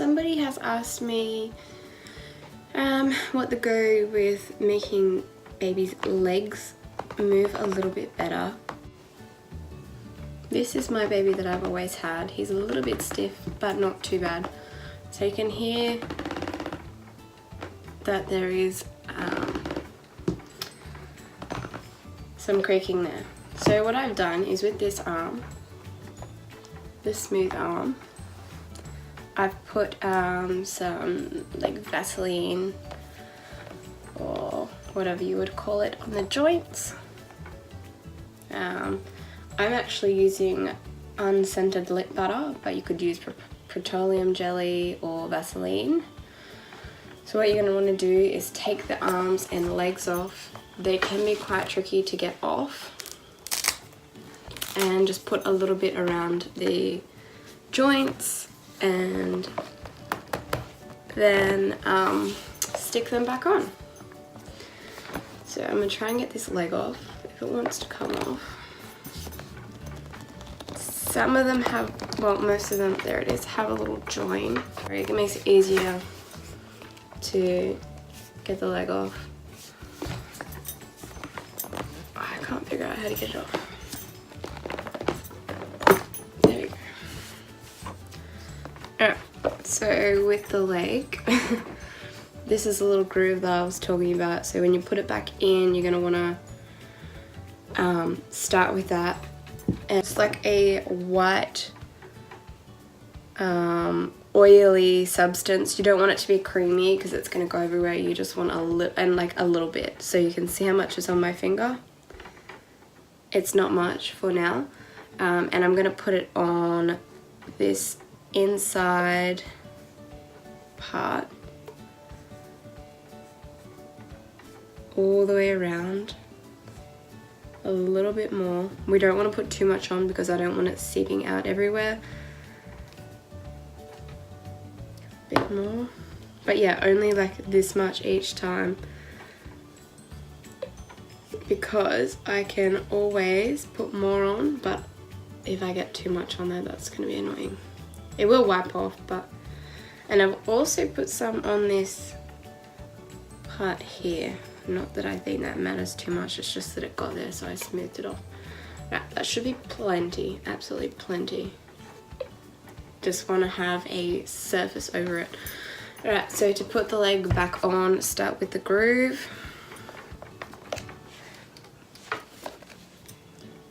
Somebody has asked me what the go with making baby's legs move a little bit better. This is my baby that I've always had. He's a little bit stiff, but not too bad. So you can hear that there is some creaking there. So what I've done is with this arm, this smooth arm, I've put some like Vaseline or whatever you would call it on the joints. I'm actually using unscented lip butter, but you could use petroleum jelly or Vaseline. So what you're going to want to do is take the arms and legs off. They can be quite tricky to get off. And just put a little bit around the joints and then stick them back on. So I'm going to try and get this leg off if it wants to come off. Some of them have, well, most of them, there it is, have a little join. It makes it easier to get the leg off. I can't figure out how to get it off. There we go. Alright, so with the leg, this is a little groove that I was talking about. So when you put it back in, you're going to want to start with that. And it's like a white oily substance. You don't want it to be creamy because it's going to go everywhere. You just want a little bit. So you can see how much is on my finger. It's not much for now. And I'm going to put it on this inside part all the way around. A little bit more. We don't want to put too much on because I don't want it seeping out everywhere. A bit more. But yeah, only like this much each time, because I can always put more on, but if I get too much on there, that's going to be annoying. It will wipe off, but... And I've also put some on this part here. Not that I think that matters too much, it's just that it got there, so I smoothed it off. Right, that should be plenty, absolutely plenty. Just want to have a surface over it. Alright, so to put the leg back on, start with the groove.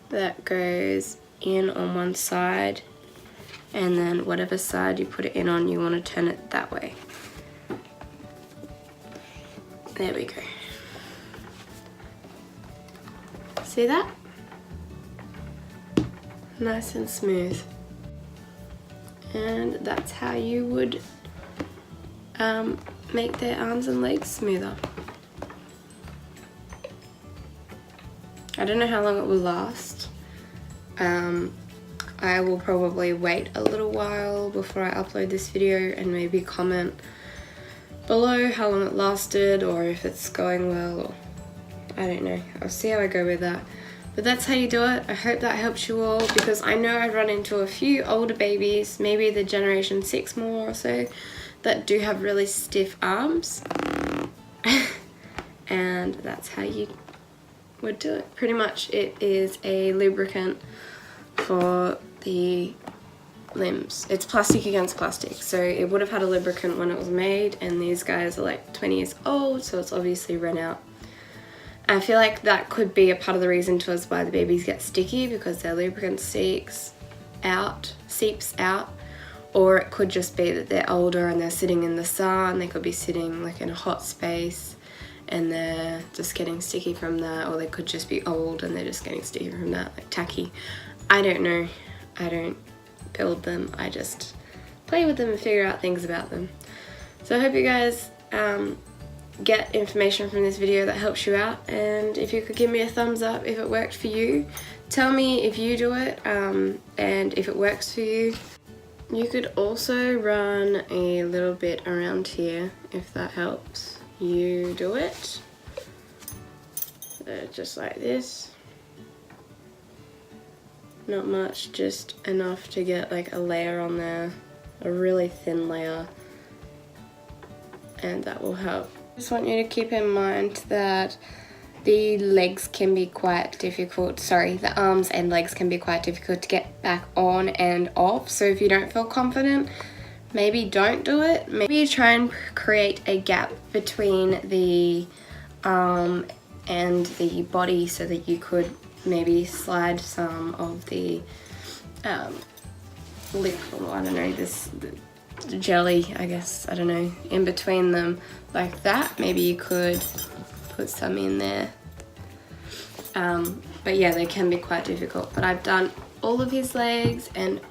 That goes in on one side, and then whatever side you put it in on, you want to turn it that way. There we go. See that? Nice and smooth. And that's how you would make their arms and legs smoother. I don't know how long it will last. I will probably wait a little while before I upload this video and maybe comment below how long it lasted or if it's going well, or I don't know. I'll see how I go with that. But that's how you do it. I hope that helps you all, because I know I've run into a few older babies, maybe the generation 6 more or so, that do have really stiff arms. And that's how you would do it. Pretty much it is a lubricant for the limbs. It's plastic against plastic, so it would have had a lubricant when it was made, and these guys are like 20 years old, so it's obviously run out. I feel like that could be a part of the reason to us why the babies get sticky, because their lubricant seeps out, or it could just be that they're older and they're sitting in the sun. They could be sitting like in a hot space and they're just getting sticky from that, or they could just be old and they're just getting sticky from that, like tacky. I don't know. I don't build them. I just play with them and figure out things about them. So I hope you guys get information from this video that helps you out, and if you could give me a thumbs up if it worked for you. Tell me if you do it and if it works for you. You could also run a little bit around here if that helps you do it. Just like this. Not much, just enough to get like a layer on there, a really thin layer. and that will help. Just want you to keep in mind that the legs can be quite difficult, sorry, the arms and legs can be quite difficult to get back on and off. So if you don't feel confident, maybe don't do it. Maybe try and create a gap between the arm and the body so that you could maybe slide some of the lip, or I don't know, the jelly, I guess, I don't know, in between them like that. Maybe you could put some in there. But yeah, they can be quite difficult. But I've done all of his legs and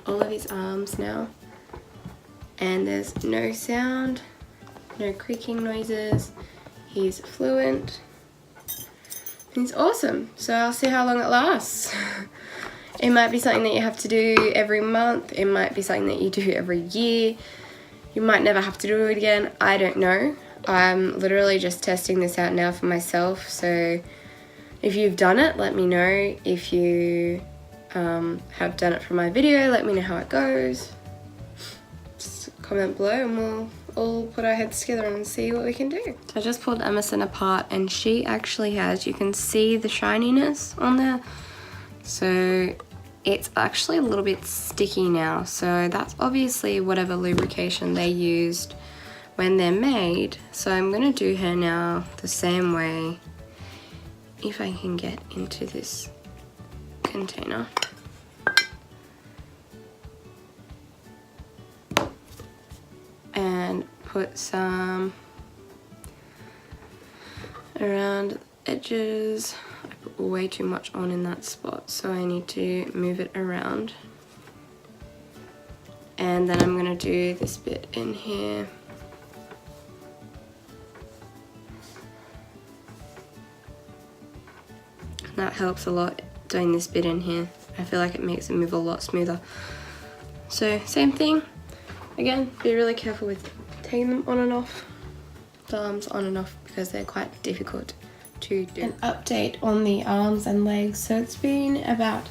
all of his arms now. And there's no sound, no creaking noises. He's fluent. He's awesome. So I'll see how long it lasts. It might be something that you have to do every month. It might be something that you do every year. You might never have to do it again. I don't know. I'm literally just testing this out now for myself. So if you'you've done it, let me know. If you have done it from my video, let me know how it goes. Just comment below and we'll all put our heads together and see what we can do. So I just pulled Emerson apart and she actually has, you can see the shininess on there. So it's actually a little bit sticky now. So that's obviously whatever lubrication they used when they're made. So I'm gonna do her now the same way, if I can get into this container. And put some around the edges. I put way too much on in that spot, so I need to move it around. And then I'm gonna do this bit in here. That helps a lot, doing this bit in here. I feel like it makes it move a lot smoother. So same thing. Again, be really careful with taking them on and off, the arms on and off, because they're quite difficult to do. An update on the arms and legs. So it's been about,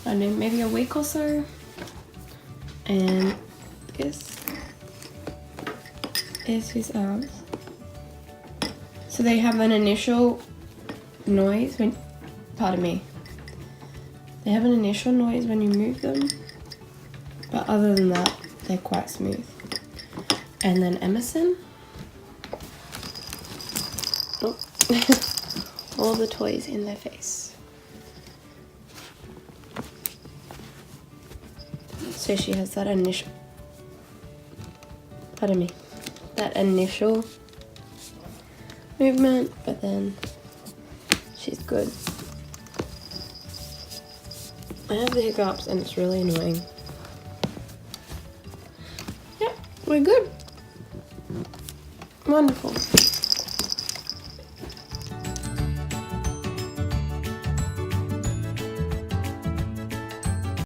I don't know, maybe a week or so. And this is his arms. So they have an initial noise when, pardon me, they have an initial noise when you move them, but other than that, they're quite smooth. And then Emerson. Oh. All the toys in their face. So she has that initial, pardon me, that initial movement, but then she's good. I have the hiccups and it's really annoying. We're good. Wonderful.